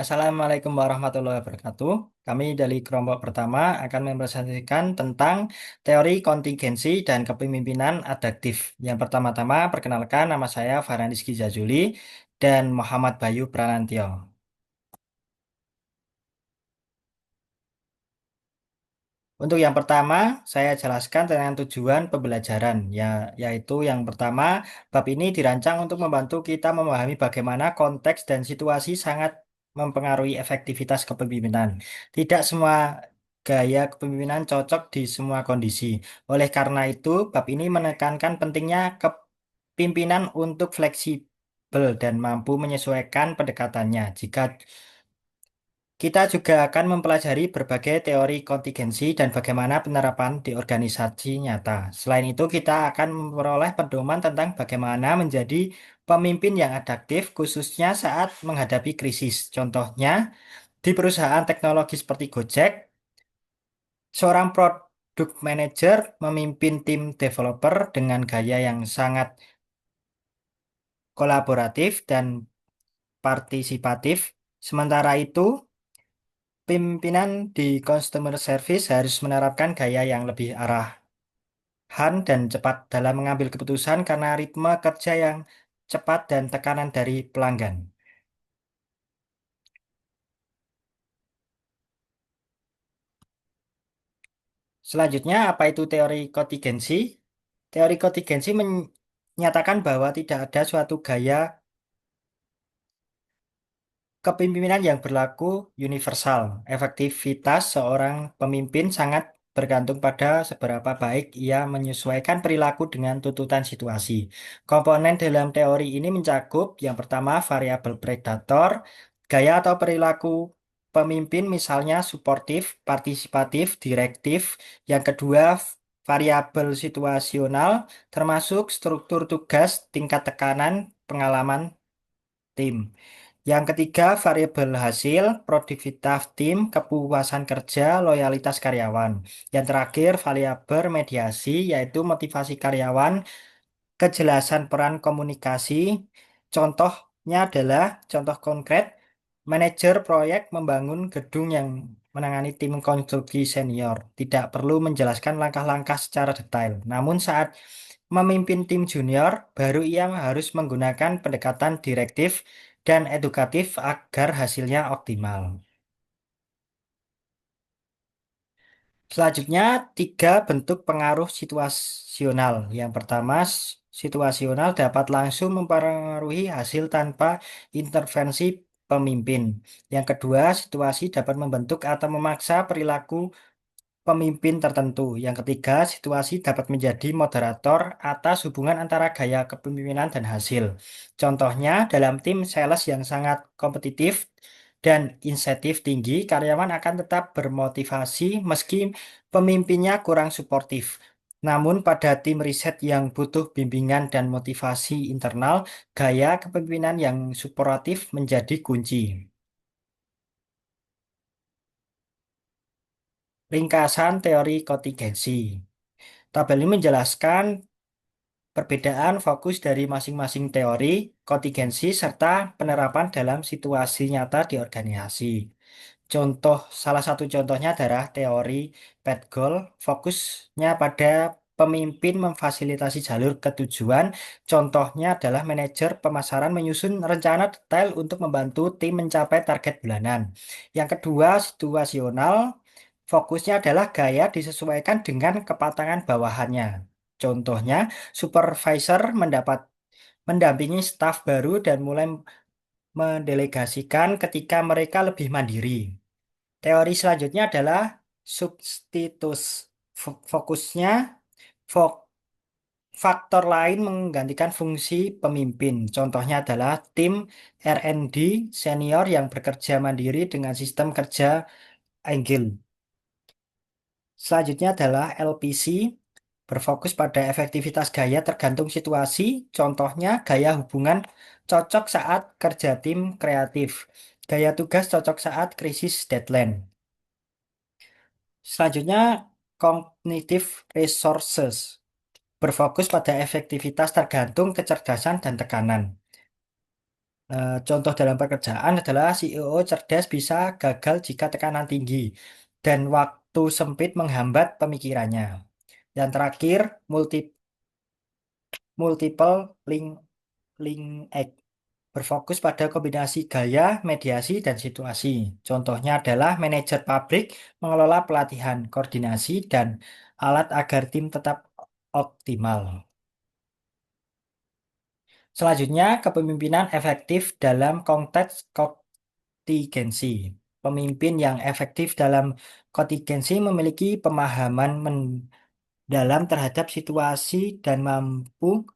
Assalamualaikum warahmatullahi wabarakatuh. Kami dari kelompok pertama akan mempresentasikan tentang teori kontingensi dan kepemimpinan adaptif. Yang pertama-tama, perkenalkan nama saya Farhandiski Jazuli dan Muhammad Bayu Pranantyo. Untuk yang pertama, saya jelaskan tentang tujuan pembelajaran, yaitu yang pertama, bab ini dirancang untuk membantu kita memahami bagaimana konteks dan situasi sangat mempengaruhi efektivitas kepemimpinan. Tidak semua gaya kepemimpinan cocok di semua kondisi. Oleh karena itu, bab ini menekankan pentingnya kepemimpinan untuk fleksibel dan mampu menyesuaikan pendekatannya. Kita juga akan mempelajari berbagai teori kontingensi dan bagaimana penerapan di organisasi nyata. Selain itu, kita akan memperoleh pedoman tentang bagaimana menjadi pemimpin yang adaptif, khususnya saat menghadapi krisis. Contohnya, di perusahaan teknologi seperti Gojek, seorang product manager memimpin tim developer dengan gaya yang sangat kolaboratif dan partisipatif. Sementara itu, pimpinan di customer service harus menerapkan gaya yang lebih arahan dan cepat dalam mengambil keputusan karena ritme kerja yang cepat dan tekanan dari pelanggan. Selanjutnya, apa itu teori kontingensi? Teori kontingensi menyatakan bahwa tidak ada suatu gaya kepemimpinan yang berlaku universal. Efektivitas seorang pemimpin sangat bergantung pada seberapa baik ia menyesuaikan perilaku dengan tuntutan situasi. Komponen dalam teori ini mencakup yang pertama variabel predator, gaya atau perilaku pemimpin misalnya suportif, partisipatif, direktif. Yang kedua variabel situasional termasuk struktur tugas, tingkat tekanan, pengalaman tim. Yang ketiga, variabel hasil, produktivitas tim, kepuasan kerja, loyalitas karyawan. Yang terakhir, variabel mediasi, yaitu motivasi karyawan, kejelasan peran komunikasi. Contohnya adalah, contoh konkret, manajer proyek membangun gedung yang menangani tim konstruksi senior. Tidak perlu menjelaskan langkah-langkah secara detail. Namun saat memimpin tim junior, baru ia harus menggunakan pendekatan direktif dan edukatif agar hasilnya optimal. Selanjutnya, tiga bentuk pengaruh situasional. Yang pertama, situasional dapat langsung mempengaruhi hasil tanpa intervensi pemimpin. Yang kedua, situasi dapat membentuk atau memaksa perilaku pemimpin tertentu. Yang ketiga, situasi dapat menjadi moderator atas hubungan antara gaya kepemimpinan dan hasil. Contohnya, dalam tim sales yang sangat kompetitif dan insentif tinggi, karyawan akan tetap bermotivasi meski pemimpinnya kurang suportif. Namun pada tim riset yang butuh bimbingan dan motivasi internal, gaya kepemimpinan yang suportif menjadi kunci. Ringkasan teori kontingensi. Tabel ini menjelaskan perbedaan fokus dari masing-masing teori, kontingensi, serta penerapan dalam situasi nyata di organisasi. Salah satu contohnya adalah teori PET Goal, fokusnya pada pemimpin memfasilitasi jalur ketujuan. Contohnya adalah manajer pemasaran menyusun rencana detail untuk membantu tim mencapai target bulanan. Yang kedua, situasional, fokusnya adalah gaya disesuaikan dengan kepatangan bawahannya. Contohnya, supervisor mendampingi staf baru dan mulai mendelegasikan ketika mereka lebih mandiri. Teori selanjutnya adalah substitus. Fokusnya, fok- faktor lain menggantikan fungsi pemimpin. Contohnya adalah tim R&D senior yang bekerja mandiri dengan sistem kerja Agile. Selanjutnya adalah LPC, berfokus pada efektivitas gaya tergantung situasi. Contohnya gaya hubungan cocok saat kerja tim kreatif. Gaya tugas cocok saat krisis deadline. Selanjutnya, cognitive resources, berfokus pada efektivitas tergantung kecerdasan dan tekanan. Contoh dalam pekerjaan adalah CEO cerdas bisa gagal jika tekanan tinggi dan waktu sempit menghambat pemikirannya. Yang terakhir, multiple link act berfokus pada kombinasi gaya, mediasi, dan situasi. Contohnya adalah manajer pabrik mengelola pelatihan, koordinasi, dan alat agar tim tetap optimal. Selanjutnya, kepemimpinan efektif dalam konteks kontingensi. Pemimpin yang efektif dalam kontingensi memiliki pemahaman mendalam terhadap situasi dan mampu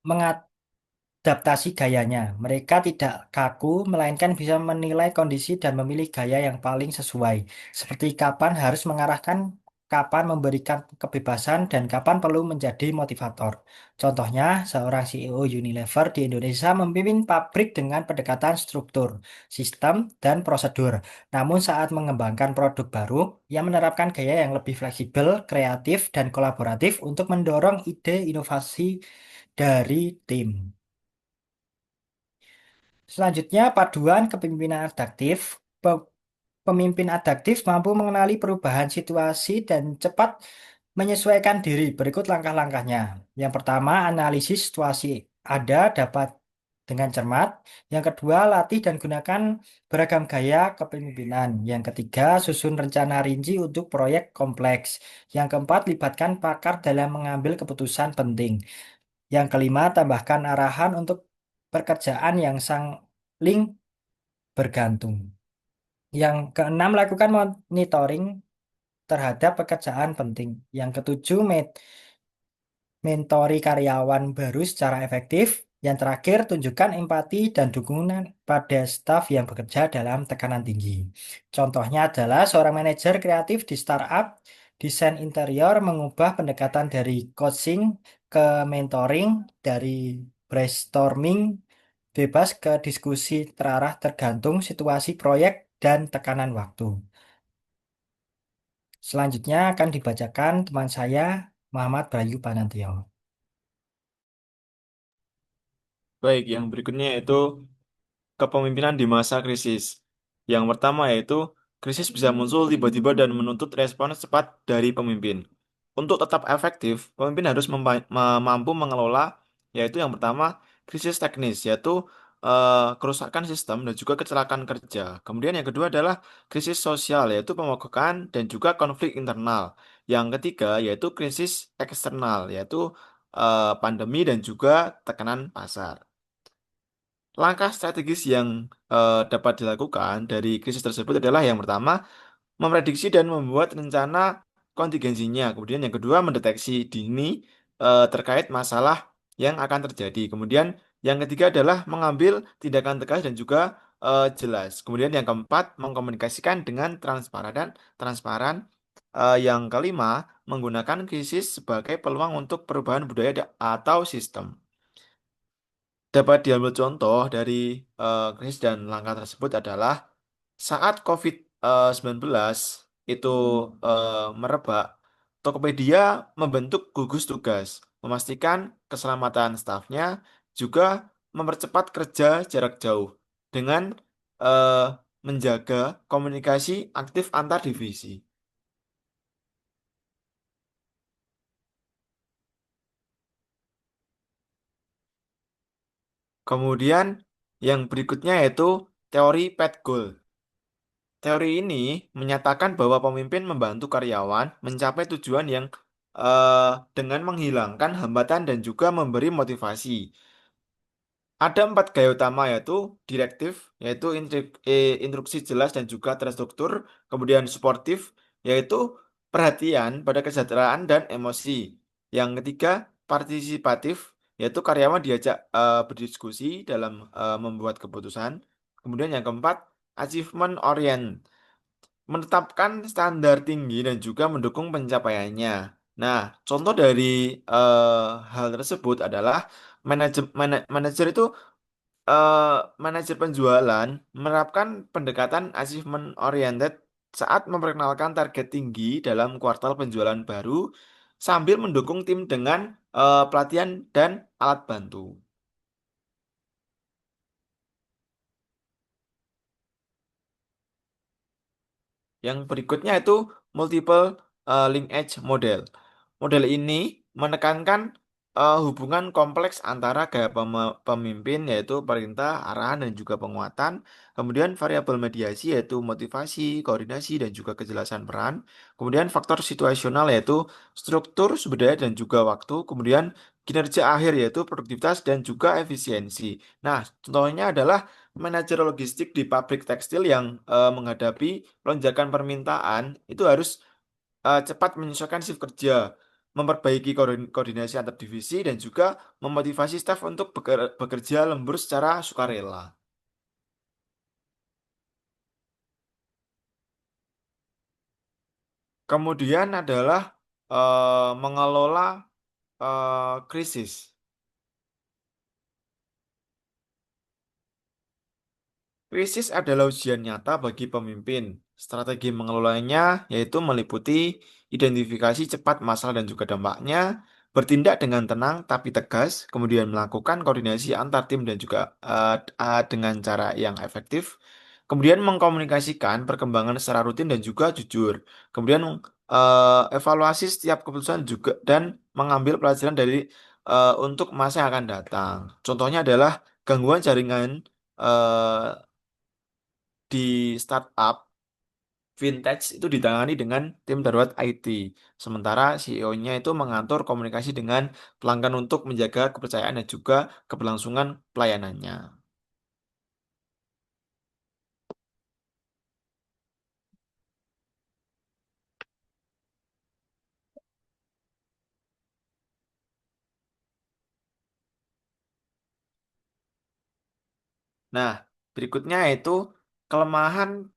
adaptasi gayanya. Mereka tidak kaku, melainkan bisa menilai kondisi dan memilih gaya yang paling sesuai. Seperti kapan harus mengarahkan, kapan memberikan kebebasan, dan kapan perlu menjadi motivator. Contohnya, seorang CEO Unilever di Indonesia memimpin pabrik dengan pendekatan struktur, sistem, dan prosedur. Namun saat mengembangkan produk baru, ia menerapkan gaya yang lebih fleksibel, kreatif, dan kolaboratif untuk mendorong ide inovasi dari tim. Selanjutnya, paduan kepemimpinan adaptif. Pemimpin adaptif mampu mengenali perubahan situasi dan cepat menyesuaikan diri. Berikut langkah-langkahnya. Yang pertama, analisis situasi ada dapat dengan cermat. Yang kedua, latih dan gunakan beragam gaya kepemimpinan. Yang ketiga, susun rencana rinci untuk proyek kompleks. Yang keempat, libatkan pakar dalam mengambil keputusan penting. Yang kelima, tambahkan arahan untuk pekerjaan yang saling bergantung. Yang keenam, lakukan monitoring terhadap pekerjaan penting. Yang ketujuh, mentori karyawan baru secara efektif. Yang terakhir, tunjukkan empati dan dukungan pada staf yang bekerja dalam tekanan tinggi. Contohnya adalah seorang manajer kreatif di startup desain interior mengubah pendekatan dari coaching ke mentoring, dari brainstorming bebas ke diskusi terarah tergantung situasi proyek dan tekanan waktu. Selanjutnya akan dibacakan teman saya Muhammad Bayu Panantio. Baik, yang berikutnya yaitu kepemimpinan di masa krisis. Yang pertama yaitu krisis bisa muncul tiba-tiba dan menuntut respons cepat dari pemimpin. Untuk tetap efektif, pemimpin harus mampu mengelola, yaitu yang pertama krisis teknis, yaitu kerusakan sistem dan juga kecelakaan kerja. Kemudian yang kedua adalah krisis sosial, yaitu pemogokan dan juga konflik internal. Yang ketiga yaitu krisis eksternal, yaitu pandemi dan juga tekanan pasar. Langkah strategis yang dapat dilakukan dari krisis tersebut adalah yang pertama, memprediksi dan membuat rencana kontingensinya. Kemudian yang kedua, mendeteksi dini terkait masalah yang akan terjadi. Kemudian yang ketiga adalah mengambil tindakan tegas dan juga jelas. Kemudian yang keempat, mengkomunikasikan dengan transparan. Yang kelima, menggunakan krisis sebagai peluang untuk perubahan budaya atau sistem. Dapat diambil contoh dari krisis dan langkah tersebut adalah saat COVID-19 itu merebak, Tokopedia membentuk gugus tugas, memastikan keselamatan stafnya, juga mempercepat kerja jarak jauh dengan eh, menjaga komunikasi aktif antar divisi. Kemudian yang berikutnya yaitu teori Pat Goal. Teori ini menyatakan bahwa pemimpin membantu karyawan mencapai tujuan yang dengan menghilangkan hambatan dan juga memberi motivasi. Ada empat gaya utama yaitu direktif, yaitu instruksi jelas dan juga terstruktur, kemudian suportif, yaitu perhatian pada kesejahteraan dan emosi. Yang ketiga, partisipatif, yaitu karyawan diajak berdiskusi dalam membuat keputusan. Kemudian yang keempat, achievement orient, menetapkan standar tinggi dan juga mendukung pencapaiannya. Nah, contoh dari eh, hal tersebut adalah manajer itu eh, manajer penjualan menerapkan pendekatan achievement oriented saat memperkenalkan target tinggi dalam kuartal penjualan baru sambil mendukung tim dengan pelatihan dan alat bantu. Yang berikutnya itu multiple linkage model. Model ini menekankan hubungan kompleks antara gaya pemimpin yaitu perintah, arahan dan juga penguatan. Kemudian variabel mediasi yaitu motivasi, koordinasi dan juga kejelasan peran. Kemudian faktor situasional yaitu struktur, sumber daya dan juga waktu. Kemudian kinerja akhir yaitu produktivitas dan juga efisiensi. Nah, contohnya adalah manajer logistik di pabrik tekstil yang menghadapi lonjakan permintaan itu harus cepat menyesuaikan shift kerja, memperbaiki koordinasi antar divisi, dan juga memotivasi staf untuk bekerja lembur secara sukarela. Kemudian adalah mengelola krisis. Krisis adalah ujian nyata bagi pemimpin. Strategi mengelolanya yaitu meliputi identifikasi cepat masalah dan juga dampaknya, bertindak dengan tenang tapi tegas, kemudian melakukan koordinasi antar tim dan juga dengan cara yang efektif, kemudian mengkomunikasikan perkembangan secara rutin dan juga jujur, kemudian evaluasi setiap keputusan juga dan mengambil pelajaran dari untuk masa yang akan datang. Contohnya adalah gangguan jaringan di startup vintage itu ditangani dengan tim darurat IT. Sementara CEO-nya itu mengatur komunikasi dengan pelanggan untuk menjaga kepercayaan dan juga keberlangsungan pelayanannya. Nah, berikutnya itu kelemahan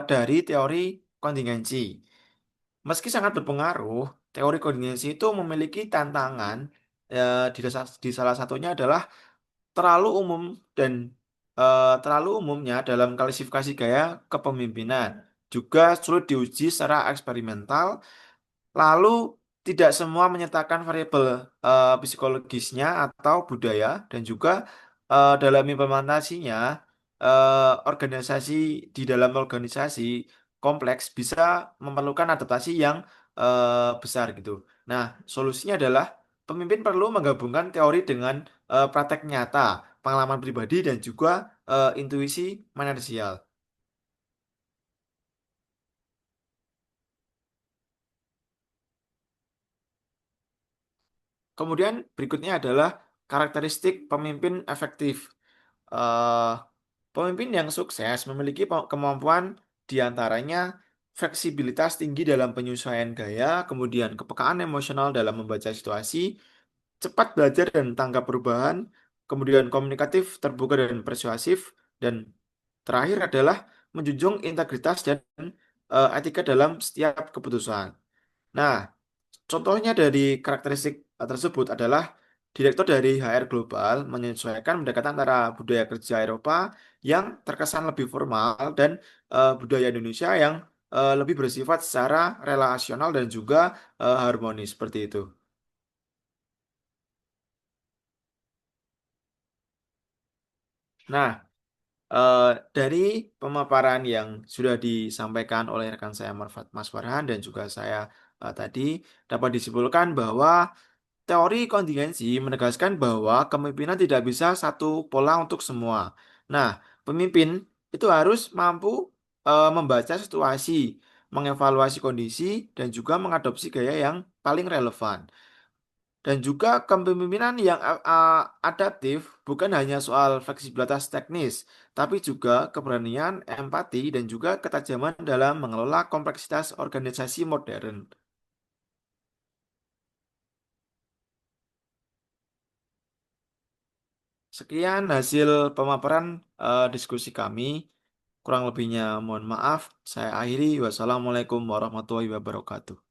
dari teori kontingensi. Meski sangat berpengaruh, teori kontingensi itu memiliki tantangan. Di salah satunya adalah terlalu umum dan terlalu umumnya dalam klasifikasi gaya kepemimpinan. Juga sulit diuji secara eksperimental. Lalu tidak semua menyertakan variabel psikologisnya atau budaya dan juga dalam implementasinya organisasi di dalam organisasi kompleks bisa memerlukan adaptasi yang besar gitu. Nah, solusinya adalah pemimpin perlu menggabungkan teori dengan praktek nyata, pengalaman pribadi dan juga intuisi manajerial. Kemudian berikutnya adalah karakteristik pemimpin efektif. eh, Pemimpin yang sukses memiliki kemampuan diantaranya fleksibilitas tinggi dalam penyesuaian gaya, kemudian kepekaan emosional dalam membaca situasi, cepat belajar dan tanggap perubahan, kemudian komunikatif, terbuka dan persuasif, dan terakhir adalah menjunjung integritas dan etika dalam setiap keputusan. Nah, contohnya dari karakteristik tersebut adalah direktur dari HR Global menyesuaikan pendekatan antara budaya kerja Eropa yang terkesan lebih formal dan budaya Indonesia yang lebih bersifat secara relasional dan juga harmonis seperti itu. Nah, eh, dari pemaparan yang sudah disampaikan oleh rekan saya Mas Farhan dan juga saya tadi dapat disimpulkan bahwa teori kontingensi menegaskan bahwa kepemimpinan tidak bisa satu pola untuk semua. Nah, pemimpin itu harus mampu membaca situasi, mengevaluasi kondisi, dan juga mengadopsi gaya yang paling relevan. Dan juga kepemimpinan yang adaptif bukan hanya soal fleksibilitas teknis, tapi juga keberanian, empati, dan juga ketajaman dalam mengelola kompleksitas organisasi modern. Sekian hasil pemaparan diskusi kami. Kurang lebihnya mohon maaf. Saya akhiri. Wassalamualaikum warahmatullahi wabarakatuh.